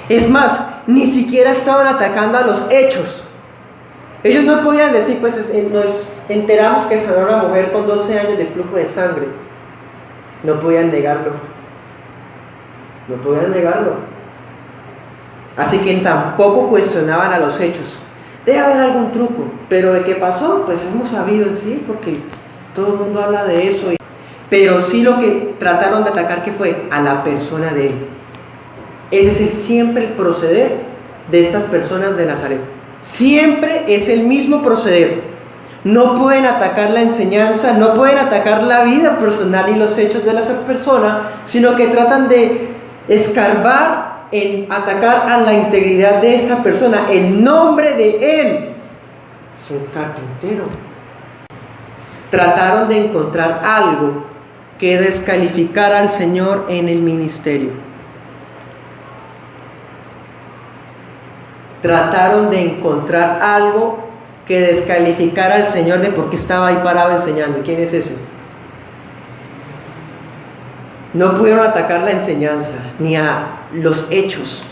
Es más, ni siquiera estaban atacando a los hechos. Ellos no podían decir, pues nos enteramos que sanó a una mujer con 12 años de flujo de sangre. No podían negarlo. No podían negarlo. Así que tampoco cuestionaban a los hechos. Debe haber algún truco, pero ¿de qué pasó? Pues hemos sabido, sí, porque todo el mundo habla de eso. Pero sí lo que trataron de atacar, ¿qué fue? A la persona de él. Ese es siempre el proceder de estas personas de Nazaret. Siempre es el mismo proceder. No pueden atacar la enseñanza, no pueden atacar la vida personal y los hechos de la persona, sino que tratan de escarbar en atacar a la integridad de esa persona, el nombre de él. Es un carpintero. Trataron de encontrar algo que descalificara al Señor en el ministerio. Trataron de encontrar algo que descalificara al Señor de por qué estaba ahí parado enseñando. ¿Quién es ese? No pudieron atacar la enseñanza ni a los hechos,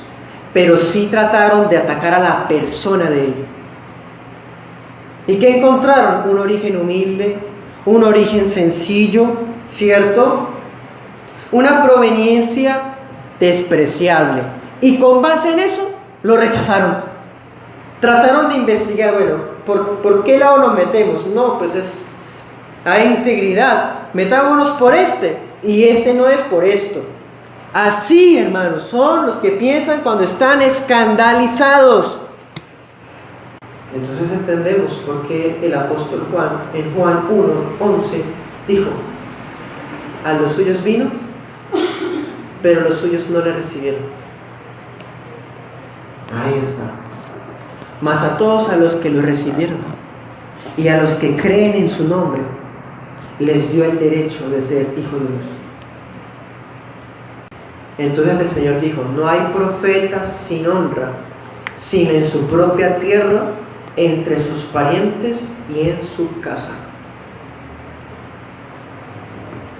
pero sí trataron de atacar a la persona de él. ¿Y qué encontraron? Un origen humilde, un origen sencillo, ¿cierto? Una proveniencia despreciable. Y con base en eso, lo rechazaron. Trataron de investigar, bueno, ¿por qué lado nos metemos? No, pues hay integridad, metámonos por este, y este no es por esto. Así, hermanos, son los que piensan cuando están escandalizados. Entonces entendemos por qué el apóstol Juan, en Juan 1:11, dijo: a los suyos vino, pero los suyos no le recibieron. Ahí está. Mas a todos a los que lo recibieron y a los que creen en su nombre, les dio el derecho de ser hijos de Dios. Entonces el Señor dijo: no hay profeta sin honra, sino en su propia tierra, entre sus parientes y en su casa.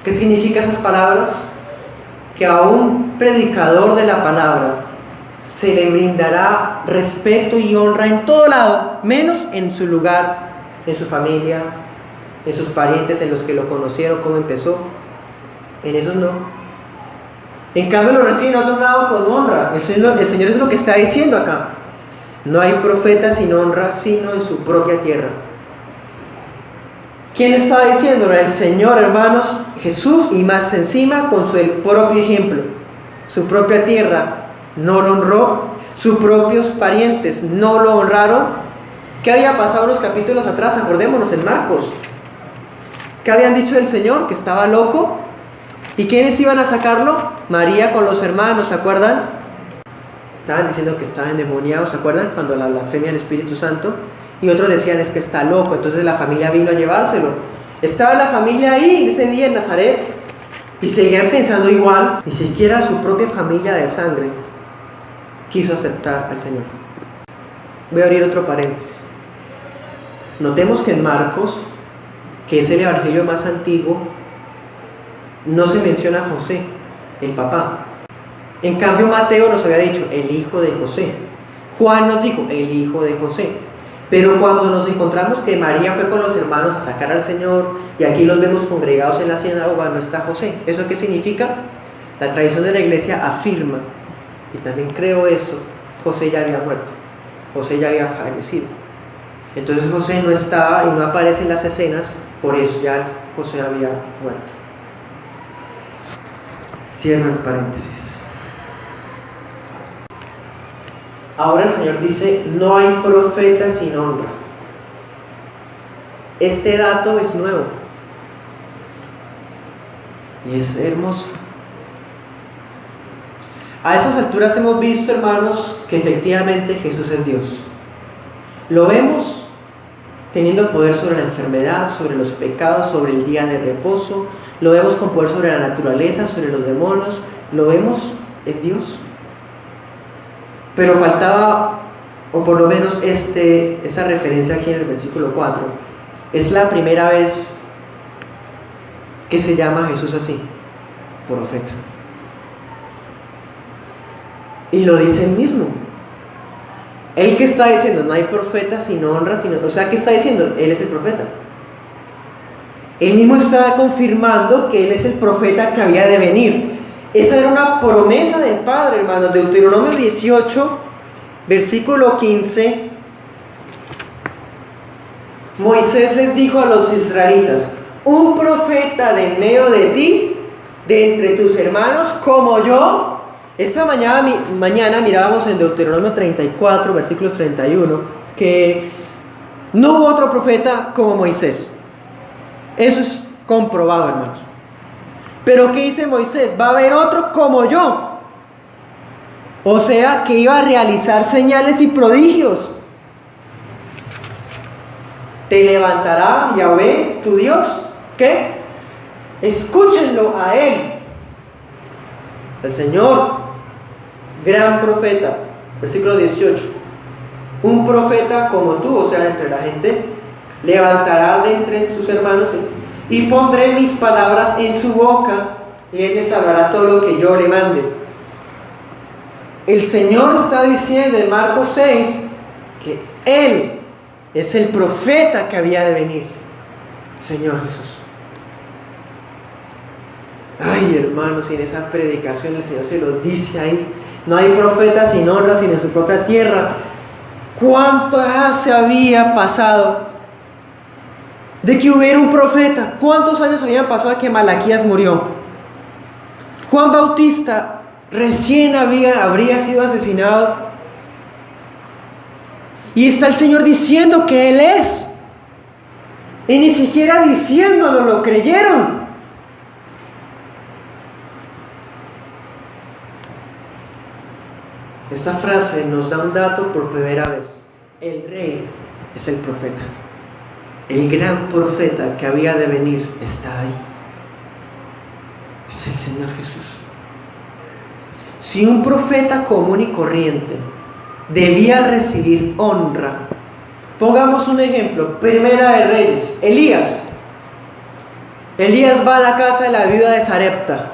¿Qué significan esas palabras? Que a un predicador de la palabra se le brindará respeto y honra en todo lado, menos en su lugar, en su familia, en sus parientes, en los que lo conocieron, cómo empezó. En esos no. En cambio lo reciben a otro lado con honra. El Señor es lo que está diciendo acá. No hay profeta sin honra, sino en su propia tierra. ¿Quién está diciéndolo? El Señor, hermanos, Jesús, y más encima con su propio ejemplo. Su propia tierra no lo honró, sus propios parientes no lo honraron. ¿Qué había pasado unos capítulos atrás? Acordémonos en Marcos. ¿Qué habían dicho del Señor? Que estaba loco. ¿Y quiénes iban a sacarlo? María con los hermanos, ¿se acuerdan? Estaban diciendo que estaba endemoniado, ¿se acuerdan? Cuando la blasfemia del Espíritu Santo. Y otros decían: es que está loco. Entonces la familia vino a llevárselo. Estaba la familia ahí ese día en Nazaret y seguían pensando igual. Ni siquiera su propia familia de sangre quiso aceptar al Señor. Voy a abrir otro paréntesis. Notemos que en Marcos, que es el evangelio más antiguo, no se menciona a José, el papá. En cambio Mateo nos había dicho el hijo de José. Juan nos dijo el hijo de José. Pero cuando nos encontramos que María fue con los hermanos a sacar al Señor, y aquí los vemos congregados en la sinagoga, no está José. ¿Eso qué significa? La tradición de la iglesia afirma, y también creo esto: José ya había muerto, José ya había fallecido. Entonces José no estaba y no aparece en las escenas, por eso ya José había muerto. Cierro el paréntesis. Ahora el Señor dice: no hay profeta sin honra. Este dato es nuevo y es hermoso. A estas alturas hemos visto, hermanos, que efectivamente Jesús es Dios. Lo vemos teniendo poder sobre la enfermedad, sobre los pecados, sobre el día de reposo. Lo vemos con poder sobre la naturaleza, sobre los demonios. Lo vemos, es Dios. Pero faltaba, o por lo menos esa referencia aquí en el versículo 4. Es la primera vez que se llama a Jesús así: profeta. Y lo dice él mismo. Él que está diciendo: no hay profeta sin honra, o sea, ¿qué está diciendo? Él es el profeta. Él mismo está confirmando que él es el profeta que había de venir. Esa era una promesa del Padre, hermanos. Deuteronomio 18, versículo 15. Moisés les dijo a los israelitas: un profeta de en medio de ti, de entre tus hermanos, como yo. Esta mañana mirábamos en Deuteronomio 34, versículos 31, que no hubo otro profeta como Moisés. Eso es comprobado, hermanos. Pero ¿qué dice Moisés? Va a haber otro como yo. O sea, que iba a realizar señales y prodigios. Te levantará Yahvé, tu Dios. ¿Qué? Escúchenlo a él. El Señor, gran profeta. Versículo 18. Un profeta como tú, o sea, entre la gente, levantará de entre sus hermanos y pondré mis palabras en su boca y él les hablará todo lo que yo le mande. El Señor está diciendo en Marcos 6 que él es el profeta que había de venir. Señor Jesús. Ay, hermanos, y en esa predicación el Señor se lo dice ahí: no hay profeta sin honra, sino en su propia tierra. ¿Cuánto se había pasado de que hubiera un profeta. ¿Cuántos años habían pasado de que Malaquías murió? Juan Bautista recién habría sido asesinado. Y está el Señor diciendo que Él es. Y ni siquiera diciéndolo lo creyeron. Esta frase nos da un dato por primera vez. El rey es el profeta. El gran profeta que había de venir está ahí. Es el Señor Jesús. Si un profeta común y corriente debía recibir honra, pongamos un ejemplo, Primera de Reyes, Elías. Elías va a la casa de la viuda de Sarepta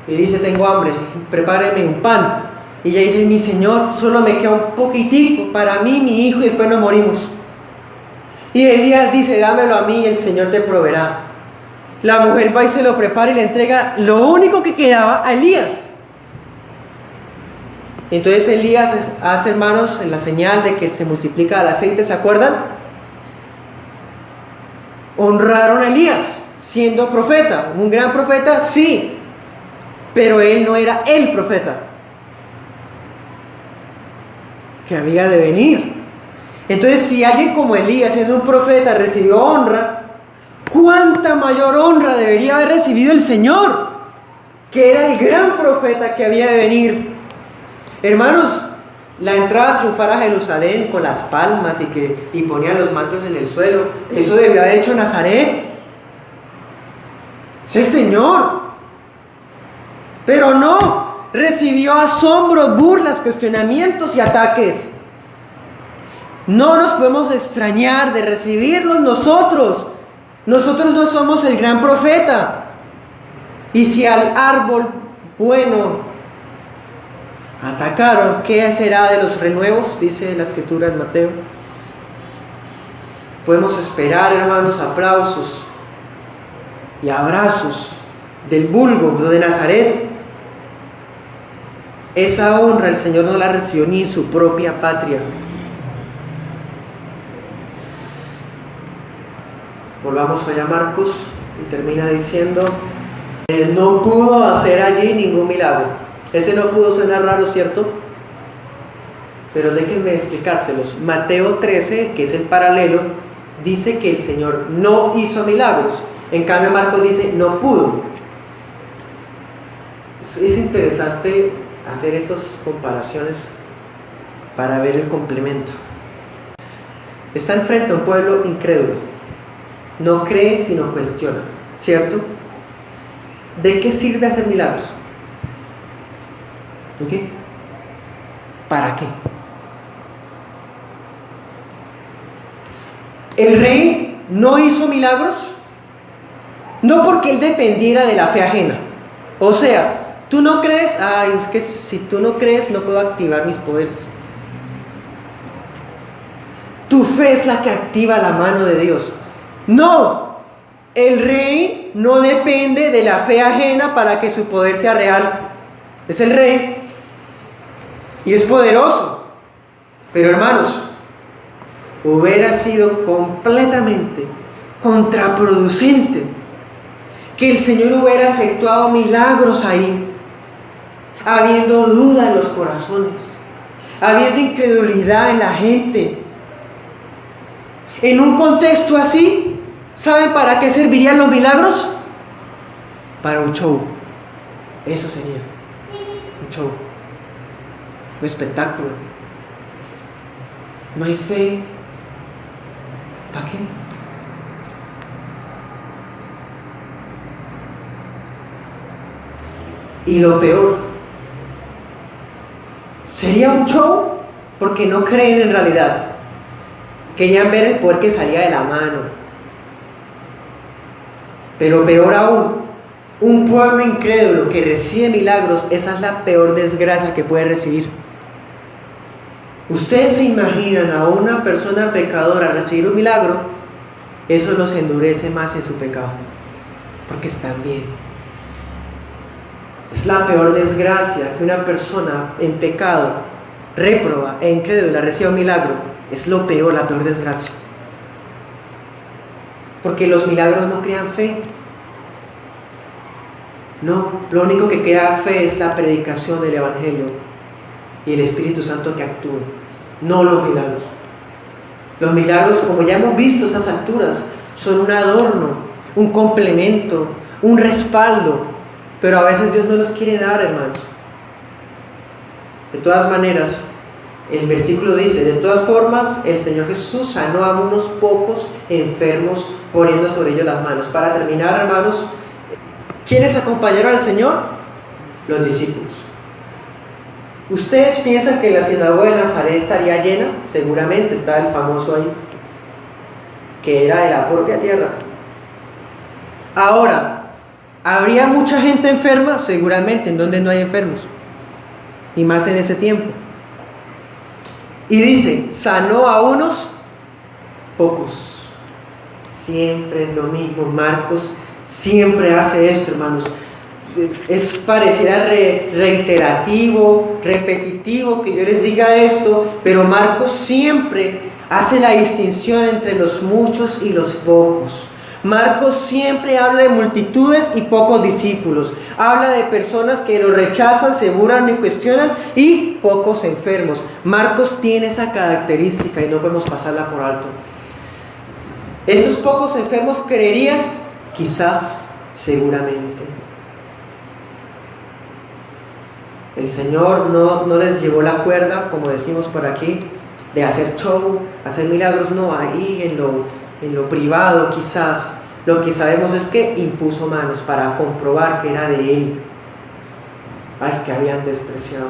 y dice: tengo hambre, prepáreme un pan. Y ella dice: mi señor, solo me queda un poquitico para mí, mi hijo, y después nos morimos. Y Elías dice: dámelo a mí y el Señor te proveerá. La mujer va y se lo prepara y le entrega lo único que quedaba a Elías. Entonces Elías hace, hermanos, en la señal de que se multiplica el aceite, ¿se acuerdan? Honraron a Elías siendo profeta, un gran profeta, sí, pero él no era el profeta que había de venir. Entonces, si alguien como Elías, siendo un profeta, recibió honra, ¿cuánta mayor honra debería haber recibido el Señor, que era el gran profeta que había de venir? Hermanos, la entrada triunfal a Jerusalén con las palmas y ponían los mantos en el suelo, eso debió haber hecho Nazaret. Es el Señor. Pero no, recibió asombros, burlas, cuestionamientos y ataques. No nos podemos extrañar de recibirlos nosotros. Nosotros no somos el gran profeta. Y si al árbol bueno atacaron, ¿qué será de los renuevos? Dice la escritura en Mateo. Podemos esperar, hermanos, aplausos y abrazos del vulgo de Nazaret. Esa honra el Señor no la recibió ni en su propia patria. Volvamos allá a Marcos y termina diciendo: Él no pudo hacer allí ningún milagro. Ese no pudo suena raro, ¿cierto? Pero déjenme explicárselos. Mateo 13, que es el paralelo, dice que el Señor no hizo milagros. En cambio Marcos dice no pudo. Es interesante hacer esas comparaciones para ver el complemento. Está enfrente a un pueblo incrédulo. No cree sino cuestiona, ¿cierto? ¿De qué sirve hacer milagros? ¿De qué? ¿Para qué? El rey no hizo milagros no porque él dependiera de la fe ajena. O sea, tú no crees, es que si tú no crees no puedo activar mis poderes. Tu fe es la que activa la mano de Dios. No, el rey no depende de la fe ajena para que su poder sea real. Es el rey y es poderoso. Pero hermanos, hubiera sido completamente contraproducente que el Señor hubiera efectuado milagros ahí, habiendo duda en los corazones, habiendo incredulidad en la gente. En un contexto así, ¿saben para qué servirían los milagros? Para un show. Eso sería un show, un espectáculo. No hay fe. ¿Para qué? Y lo peor, sería un show porque no creen en realidad. Querían ver el poder que salía de la mano. Pero peor aún, un pueblo incrédulo que recibe milagros, esa es la peor desgracia que puede recibir. Ustedes se imaginan a una persona pecadora recibir un milagro, eso los endurece más en su pecado, porque están bien. Es la peor desgracia que una persona en pecado, réproba e incrédula reciba un milagro. Es lo peor, la peor desgracia. porque los milagros no crean fe. No, lo único que crea fe es la predicación del Evangelio y el Espíritu Santo que actúe, no los milagros. Los milagros, como ya hemos visto a estas alturas, son un adorno, un complemento, un respaldo, pero a veces Dios no los quiere dar, hermanos. De todas maneras, el versículo dice, de todas formas, el Señor Jesús sanó a unos pocos enfermos poniendo sobre ellos las manos. Para terminar, hermanos, ¿quiénes acompañaron al Señor? Los discípulos. ¿Ustedes piensan que la sinagoga de Nazaret estaría llena? Seguramente, está el famoso ahí, que era de la propia tierra. Ahora, ¿habría mucha gente enferma? Seguramente, en donde no hay enfermos, y más en ese tiempo. Y dice, sanó a unos pocos. Siempre es lo mismo. Marcos siempre hace esto, hermanos. Pareciera reiterativo, repetitivo que yo les diga esto, pero Marcos siempre hace la distinción entre los muchos y los pocos. Marcos siempre habla de multitudes y pocos discípulos. Habla de personas que lo rechazan, se burlan y cuestionan, y pocos enfermos. Marcos tiene esa característica y no podemos pasarla por alto. ¿Estos pocos enfermos creerían? Quizás, seguramente. El Señor no les llevó la cuerda, como decimos por aquí, de hacer show, hacer milagros, no, ahí en lo privado quizás. Lo que sabemos es que impuso manos para comprobar que era de Él. Ay, que habían despreciado.